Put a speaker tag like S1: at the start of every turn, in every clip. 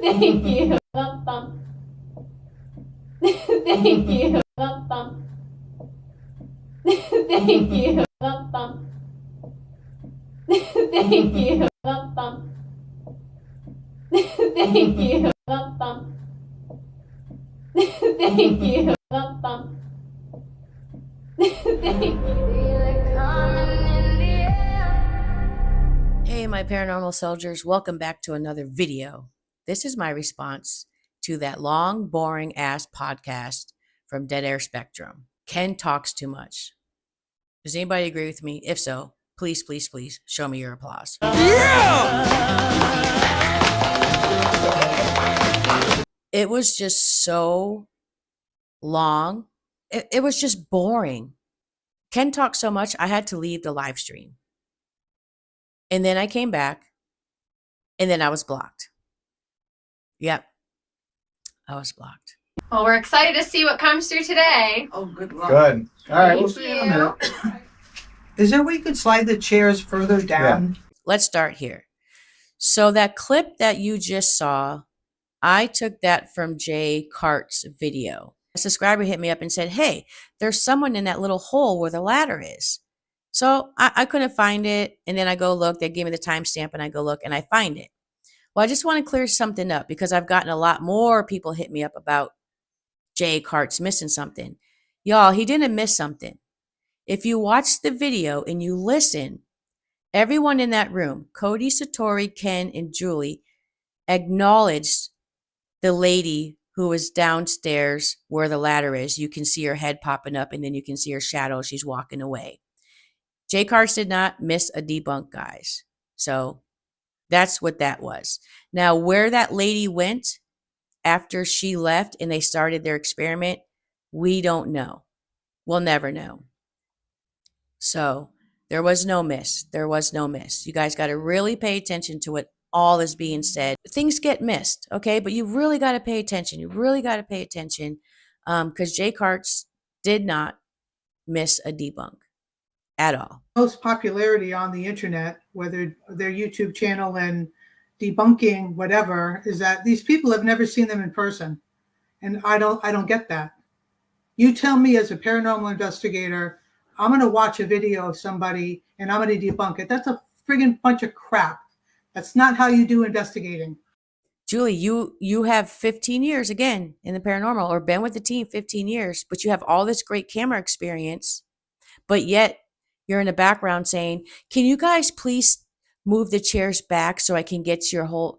S1: Thank you. Bum, bum. Thank you. Bum, bum. Thank you. Bum, bum. Thank you. Bum, bum. Thank you. Bum, bum. Thank you. Bum, bum. Thank you. Hey, my paranormal soldiers, welcome back to another video. This is my response to that long, boring ass podcast from Dead Air Spectrum. Ken talks too much. Does anybody agree with me? If so, please, please, please show me your applause. Yeah! It was just so long. It was just boring. Ken talked so much, I had to leave the live stream. And then I came back, and then I was blocked. Yep, I was blocked.
S2: Well, we're excited to see what comes through today.
S3: Oh, good luck.
S4: Good. All right,
S2: Thank
S4: we'll see you in a
S2: you.
S4: minute.
S3: Is there a way you could slide the chairs further down?
S1: Let's start here. So that clip that you just saw, I took that from Jay Cart's video. A subscriber hit me up and said, hey, there's someone in that little hole where the ladder is. So I couldn't find it. And then I go look, they gave me the timestamp and I go look and I find it. Well, I just want to clear something up because I've gotten a lot more people hit me up about Jay Cart's missing something. Y'all, he didn't miss something. If you watch the video and you listen, everyone in that room, Cody, Satori, Ken, and Julie, acknowledged the lady who was downstairs where the ladder is. You can see her head popping up and then you can see her shadow. She's walking away. Jay Cart did not miss a debunk, guys. So that's what that was. Now, where that lady went after she left and they started their experiment, we don't know. We'll never know. So there was no miss. There was no miss. You guys got to really pay attention to what all is being said. Things get missed, okay? But you really got to pay attention. You really got to pay attention because Jay Carts did not miss a debunk at all.
S5: Most popularity on the internet, whether their YouTube channel and debunking whatever, is that these people have never seen them in person. And I don't get that. You tell me as a paranormal investigator, I'm going to watch a video of somebody and I'm going to debunk it. That's a friggin' bunch of crap. That's not how you do investigating.
S1: Julie, you have 15 years again in the paranormal, or been with the team 15 years, but you have all this great camera experience, but yet you're in the background saying, can you guys please move the chairs back so I can get you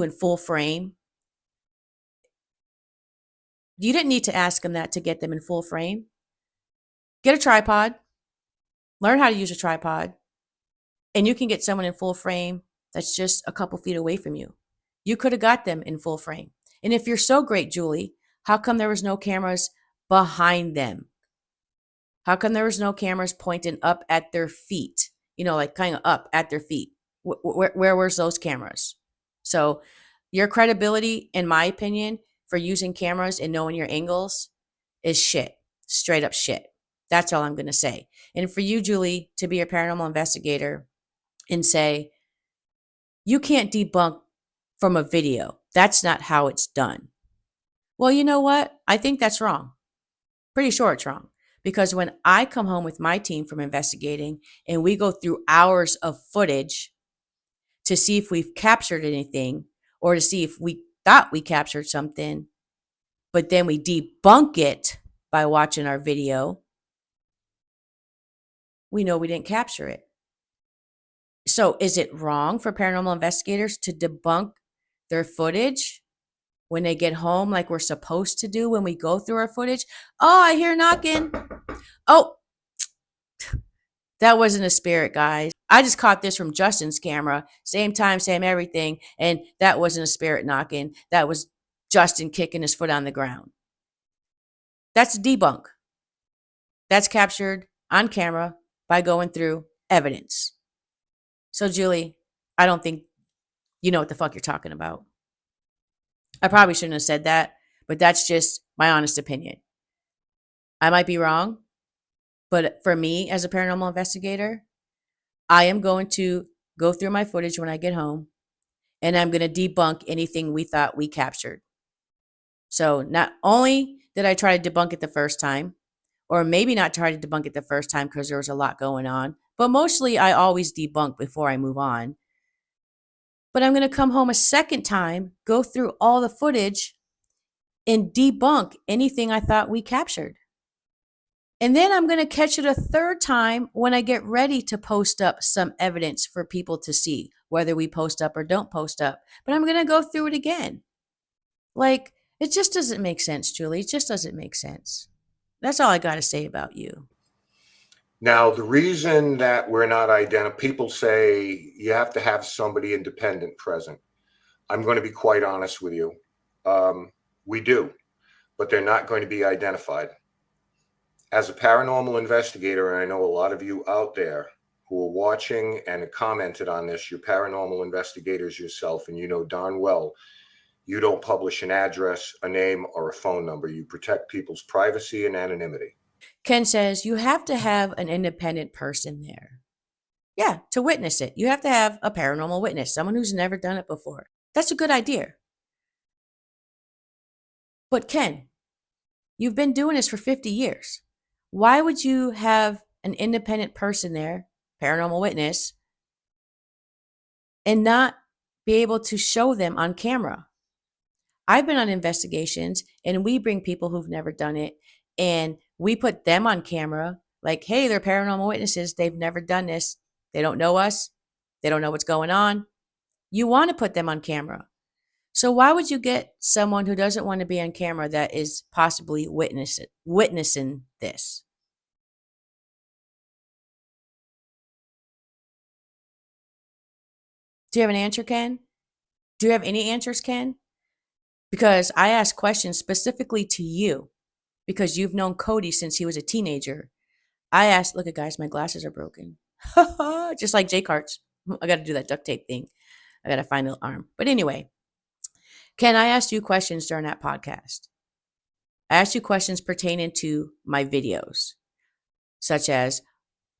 S1: in full frame? You didn't need to ask them that to get them in full frame. Get a tripod. Learn how to use a tripod. And you can get someone in full frame that's just a couple feet away from you. You could have got them in full frame. And if you're so great, Julie, how come there was no cameras behind them? How come there was no cameras pointing up at their feet? You know, like kind of up at their feet. Where was those cameras? So your credibility, in my opinion, for using cameras and knowing your angles is shit. Straight up shit. That's all I'm going to say. And for you, Julie, to be a paranormal investigator and say, you can't debunk from a video. That's not how it's done. Well, you know what? I think that's wrong. Pretty sure it's wrong. Because when I come home with my team from investigating and we go through hours of footage to see if we've captured anything or to see if we thought we captured something, but then we debunk it by watching our video, we know we didn't capture it. So is it wrong for paranormal investigators to debunk their footage when they get home like we're supposed to do when we go through our footage? Oh, I hear knocking. Oh, that wasn't a spirit, guys. I just caught this from Justin's camera. Same time, same everything. And that wasn't a spirit knocking. That was Justin kicking his foot on the ground. That's a debunk. That's captured on camera by going through evidence. So, Julie, I don't think you know what the fuck you're talking about. I probably shouldn't have said that, but that's just my honest opinion. I might be wrong, but for me as a paranormal investigator, I am going to go through my footage when I get home and I'm going to debunk anything we thought we captured. So not only did I try to debunk it the first time, or maybe not try to debunk it the first time because there was a lot going on, but mostly I always debunk before I move on. But I'm going to come home a second time, go through all the footage, and debunk anything I thought we captured. And then I'm going to catch it a third time when I get ready to post up some evidence for people to see, whether we post up or don't post up. But I'm going to go through it again. Like, it just doesn't make sense, Julie. It just doesn't make sense. That's all I got to say about you.
S4: Now, the reason that we're not people say you have to have somebody independent present. I'm going to be quite honest with you. We do, but they're not going to be identified. As a paranormal investigator, and I know a lot of you out there who are watching and commented on this, you're paranormal investigators yourself, and you know darn well you don't publish an address, a name, or a phone number. You protect people's privacy and anonymity.
S1: Ken says you have to have an independent person there. Yeah, to witness it. You have to have a paranormal witness, someone who's never done it before. That's a good idea. But Ken, you've been doing this for 50 years. Why would you have an independent person there, paranormal witness, and not be able to show them on camera? I've been on investigations and we bring people who've never done it and we put them on camera like, hey, they're paranormal witnesses. They've never done this. They don't know us. They don't know what's going on. You want to put them on camera. So why would you get someone who doesn't want to be on camera that is possibly witnessing this? Do you have an answer, Ken? Do you have any answers, Ken? Because I asked questions specifically to you because you've known Cody since he was a teenager. I asked, look at guys, my glasses are broken. Just like Jay Carts. I got to do that duct tape thing. I got to find the arm. But anyway, Ken, I asked you questions during that podcast. I asked you questions pertaining to my videos, such as,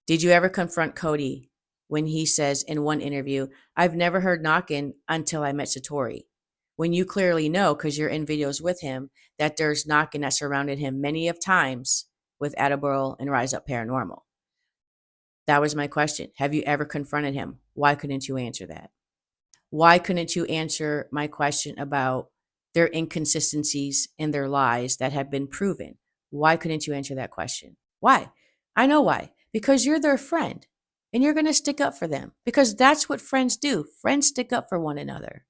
S1: did you ever confront Cody when he says in one interview, I've never heard knocking until I met Satori? When you clearly know, because you're in videos with him, that there's knocking that surrounded him many of times with Attleboro and Rise Up Paranormal. That was my question. Have you ever confronted him? Why couldn't you answer that? Why couldn't you answer my question about their inconsistencies in their lies that have been proven? Why couldn't you answer that question? Why? I know why. Because you're their friend and you're going to stick up for them because that's what friends do. Friends stick up for one another.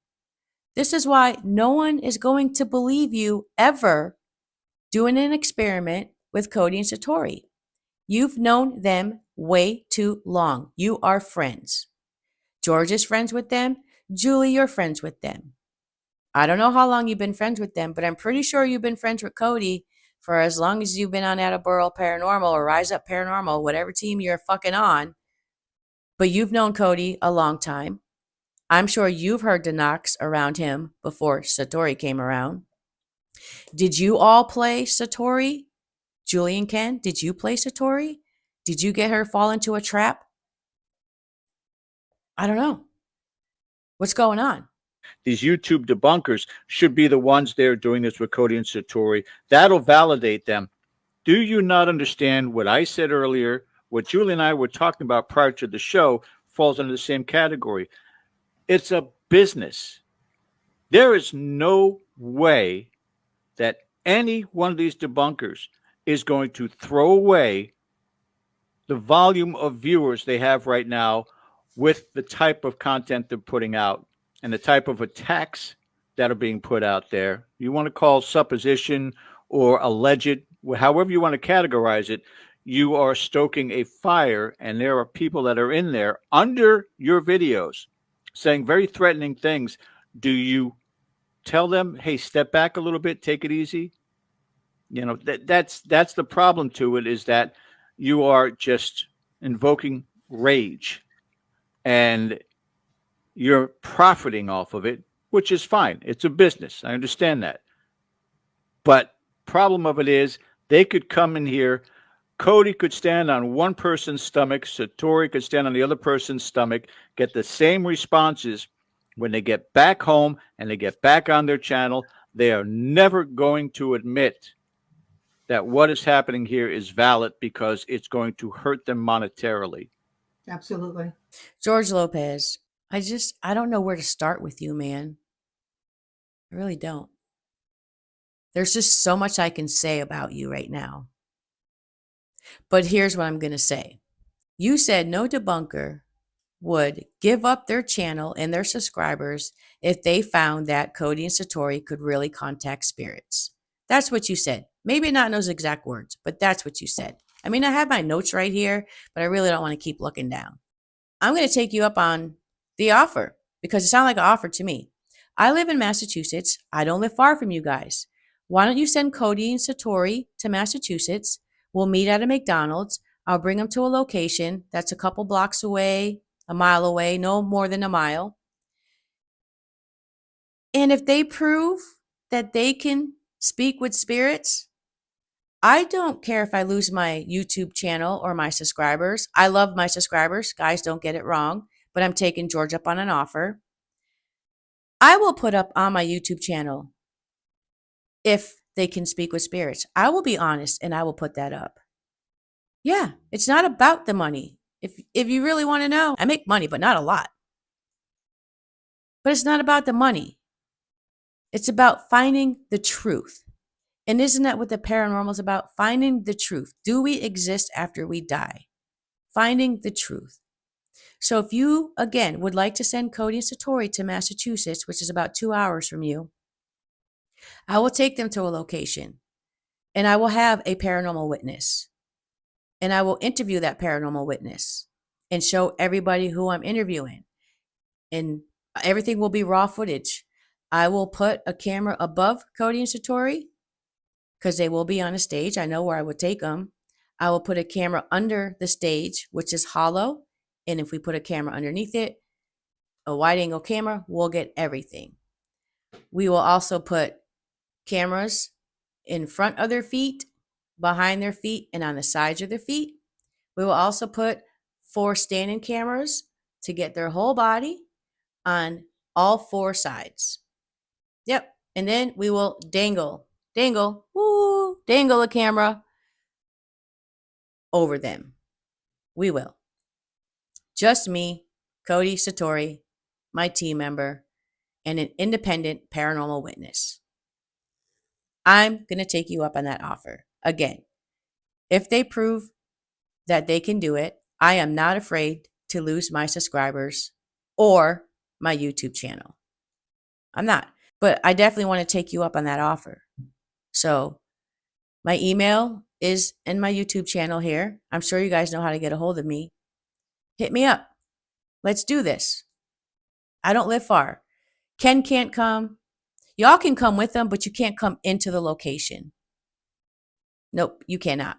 S1: This is why no one is going to believe you ever doing an experiment with Cody and Satori. You've known them way too long. You are friends. George is friends with them. Julie, you're friends with them. I don't know how long you've been friends with them, but I'm pretty sure you've been friends with Cody for as long as you've been on Attleboro Paranormal or Rise Up Paranormal, whatever team you're fucking on. But you've known Cody a long time. I'm sure you've heard the knocks around him before Satori came around. Did you all play Satori? Julie and Ken, did you play Satori? Did you get her fall into a trap? I don't know. What's going on?
S6: These YouTube debunkers should be the ones there doing this with Cody and Satori. That'll validate them. Do you not understand what I said earlier? What Julie and I were talking about prior to the show falls under the same category. It's a business. There is no way that any one of these debunkers is going to throw away the volume of viewers they have right now with the type of content they're putting out and the type of attacks that are being put out there. You want to call supposition or alleged, however you want to categorize it, you are stoking a fire, and there are people that are in there under your videos saying very threatening things. Do you tell them, hey, step back a little bit, take it easy? You know, that's the problem to it, is that you are just invoking rage and you're profiting off of it, which is fine. It's a business. I understand that. But problem of it is they could come in here. Cody could stand on one person's stomach. Satori could stand on the other person's stomach, get the same responses When they get back home and they get back on their channel, they are never going to admit that what is happening here is valid because it's going to hurt them monetarily.
S5: Absolutely.
S1: George Lopez, I don't know where to start with you, man. I really don't. There's just so much I can say about you right now. But here's what I'm going to say. You said no debunker would give up their channel and their subscribers if they found that Cody and Satori could really contact spirits. That's what you said. Maybe not in those exact words, but that's what you said. I mean, I have my notes right here, but I really don't want to keep looking down. I'm going to take you up on the offer because it sounded like an offer to me. I live in Massachusetts. I don't live far from you guys. Why don't you send Cody and Satori to Massachusetts? We'll meet at a McDonald's. I'll bring them to a location that's a couple blocks away, a mile away, no more than a mile. And if they prove that they can speak with spirits, I don't care if I lose my YouTube channel or my subscribers. I love my subscribers. Guys, don't get it wrong, but I'm taking George up on an offer. I will put up on my YouTube channel if they can speak with spirits. I will be honest and I will put that up. Yeah, it's not about the money. If you really want to know, I make money, but not a lot. But it's not about the money. It's about finding the truth. And isn't that what the paranormal is about? Finding the truth. Do we exist after we die? Finding the truth. So if you, again, would like to send Cody and Satori to Massachusetts, which is about 2 hours from you, I will take them to a location and I will have a paranormal witness. And I will interview that paranormal witness and show everybody who I'm interviewing. And everything will be raw footage. I will put a camera above Cody and Satori because they will be on a stage. I know where I would take them. I will put a camera under the stage, which is hollow. And if we put a camera underneath it, a wide angle camera, we'll get everything. We will also put cameras in front of their feet, behind their feet, and on the sides of their feet. We will also put 4 standing cameras to get their whole body on all 4 sides. Yep. And then we will dangle a camera over them. We will. Just me, Cody, Satori, my team member, and an independent paranormal witness. I'm going to take you up on that offer. Again, if they prove that they can do it, I am not afraid to lose my subscribers or my YouTube channel. I'm not, but I definitely want to take you up on that offer. So my email is in my YouTube channel here. I'm sure you guys know how to get a hold of me. Hit me up. Let's do this. I don't live far. Ken can't come. Y'all can come with them, but you can't come into the location. Nope, you cannot.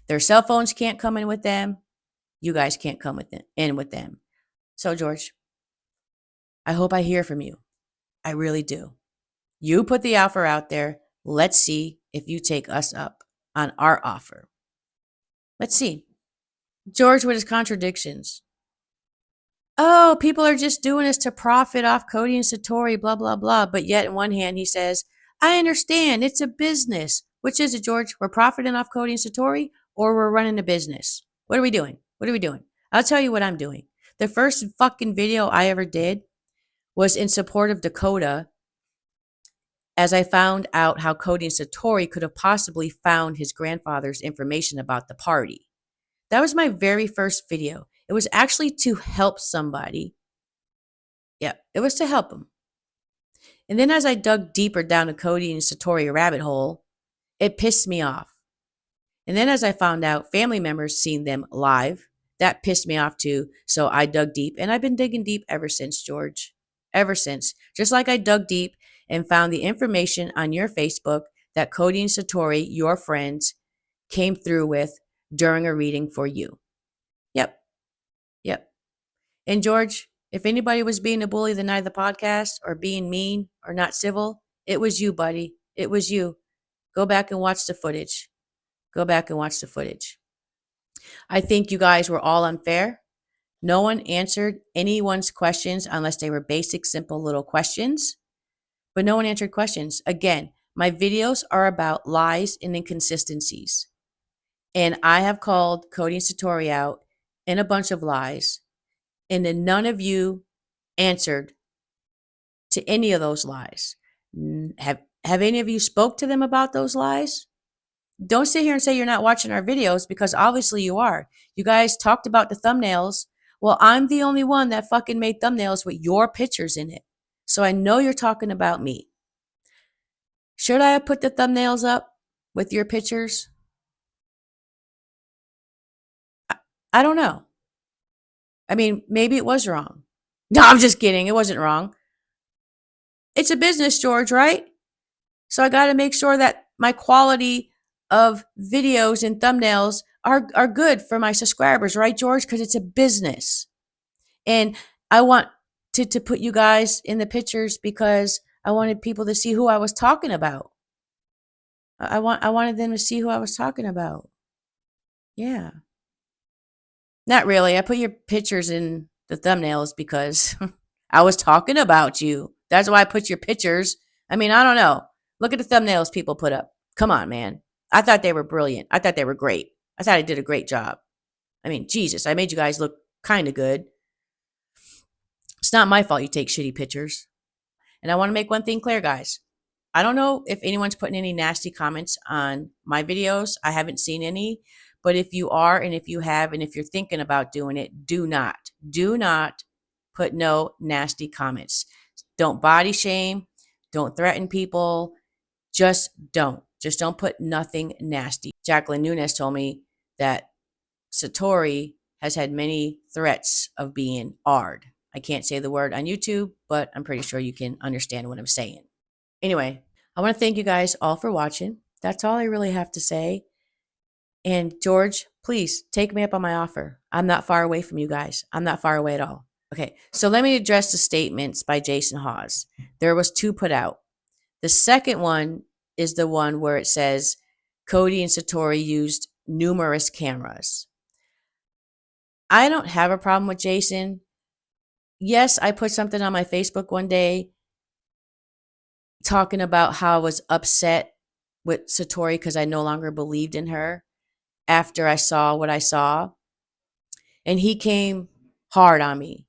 S1: Their cell phones can't come in with them. You guys can't come in with them. So, George, I hope I hear from you. I really do. You put the offer out there. Let's see if you take us up on our offer. Let's see. George with his contradictions. Oh, people are just doing this to profit off Cody and Satori, blah, blah, blah. But yet, in one hand, he says, I understand. It's a business. Which is it, George? We're profiting off Cody and Satori, or we're running a business? What are we doing? What are we doing? I'll tell you what I'm doing. The first fucking video I ever did was in support of Dakota, as I found out how Cody and Satori could have possibly found his grandfather's information about the party. That was my very first video. It was actually to help somebody. Yeah, it was to help them. And then as I dug deeper down the Cody and Satori rabbit hole, it pissed me off. And then as I found out family members seen them live, that pissed me off too. So I dug deep, and I've been digging deep ever since, George. Ever since. Just like I dug deep and found the information on your Facebook that Cody and Satori, your friends, came through with during a reading for you. Yep. And George, if anybody was being a bully the night of the podcast or being mean or not civil, it was you, buddy. It was you. Go back and watch the footage. I think you guys were all unfair. No one answered anyone's questions unless they were basic, simple little questions. But no one answered questions. Again, my videos are about lies and inconsistencies. And I have called Cody and Satori out in a bunch of lies. And then none of you answered to any of those lies. Have any of you spoke to them about those lies? Don't sit here and say you're not watching our videos, because obviously you are. You guys talked about the thumbnails. Well, I'm the only one that fucking made thumbnails with your pictures in it. So I know you're talking about me. Should I have put the thumbnails up with your pictures? I don't know. I mean, maybe it was wrong. No, I'm just kidding. It wasn't wrong. It's a business, George, right? So I got to make sure that my quality of videos and thumbnails are good for my subscribers, right, George? Because it's a business. And I want to put you guys in the pictures because I wanted people to see who I was talking about. I wanted them to see who I was talking about. Yeah. Not really. I put your pictures in the thumbnails because I was talking about you. That's why I put your pictures. I mean, I don't know. Look at the thumbnails people put up. Come on, man. I thought they were brilliant. I thought they were great. I thought I did a great job. I mean, Jesus, I made you guys look kind of good. It's not my fault you take shitty pictures. And I want to make one thing clear, guys. I don't know if anyone's putting any nasty comments on my videos. I haven't seen any. But if you are, and if you have, and if you're thinking about doing it, do not put no nasty comments. Don't body shame. Don't threaten people. Just don't put nothing nasty. Jacqueline Nunes told me that Satori has had many threats of being R'd. I can't say the word on YouTube, but I'm pretty sure you can understand what I'm saying. Anyway, I want to thank you guys all for watching. That's all I really have to say. And George, please take me up on my offer. I'm not far away from you guys. I'm not far away at all. Okay, so let me address the statements by Jason Hawes. There was 2 put out. The second one is the one where it says Cody and Satori used numerous cameras. I don't have a problem with Jason. Yes, I put something on my Facebook one day talking about how I was upset with Satori because I no longer believed in her after I saw what I saw. And he came hard on me,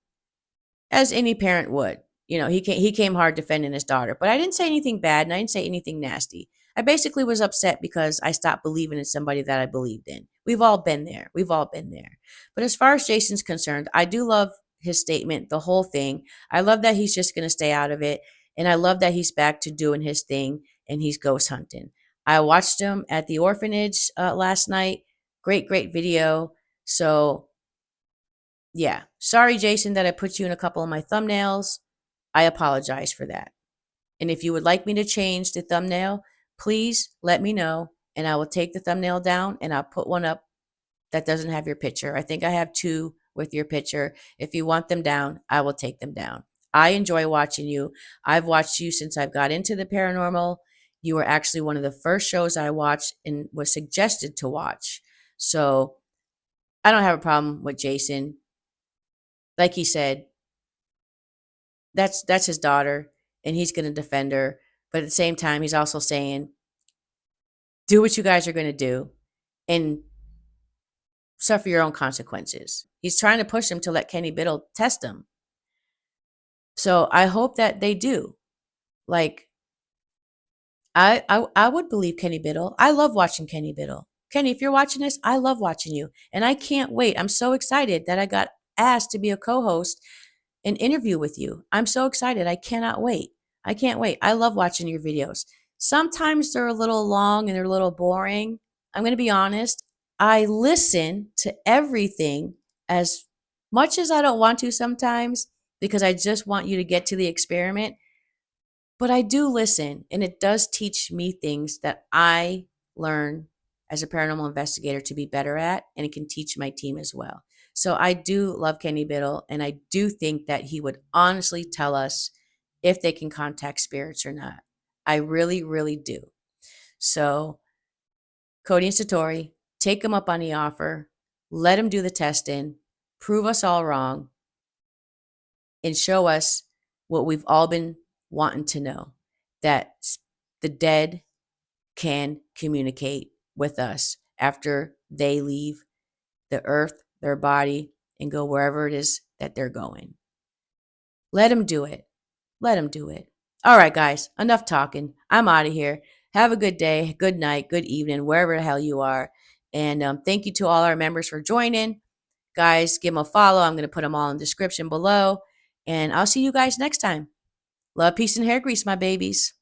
S1: as any parent would. You know, he came hard defending his daughter. But I didn't say anything bad, and I didn't say anything nasty. I basically was upset because I stopped believing in somebody that I believed in. We've all been there. We've all been there. But as far as Jason's concerned, I do love his statement, the whole thing. I love that he's just going to stay out of it. And I love that he's back to doing his thing and he's ghost hunting. I watched him at the orphanage last night. Great video. So, yeah. Sorry, Jason, that I put you in a couple of my thumbnails. I apologize for that. And if you would like me to change the thumbnail, please let me know. And I will take the thumbnail down and I'll put one up that doesn't have your picture. I think I have 2 with your picture. If you want them down, I will take them down. I enjoy watching you. I've watched you since I've got into the paranormal. You were actually one of the first shows I watched and was suggested to watch. So I don't have a problem with Jason. Like he said, that's his daughter and he's going to defend her. But at the same time, he's also saying, do what you guys are going to do and suffer your own consequences. He's trying to push them to let Kenny Biddle test them. So I hope that they do. Like, I would believe Kenny Biddle. I love watching Kenny Biddle. Kenny, if you're watching this, I love watching you. And I can't wait. I'm so excited that I got asked to be a co-host and interview with you. I'm so excited. I cannot wait. I can't wait. I love watching your videos. Sometimes they're a little long and they're a little boring. I'm going to be honest. I listen to everything as much as I don't want to sometimes because I just want you to get to the experiment. But I do listen, and it does teach me things that I learn as a paranormal investigator to be better at, and it can teach my team as well. So I do love Kenny Biddle, and I do think that he would honestly tell us if they can contact spirits or not. I really, really do. So Cody and Satori, take them up on the offer. Let them do the testing. prove us all wrong, and show us what we've all been wanting to know, that the dead can communicate with us after they leave the earth, their body, and go wherever it is that they're going. Let them do it. Let them do it. All right, guys, enough talking. I'm out of here. Have a good day, good night, good evening, wherever the hell you are. And thank you to all our members for joining. Guys, give them a follow. I'm going to put them all in the description below. And I'll see you guys next time. Love, peace, and hair grease, my babies.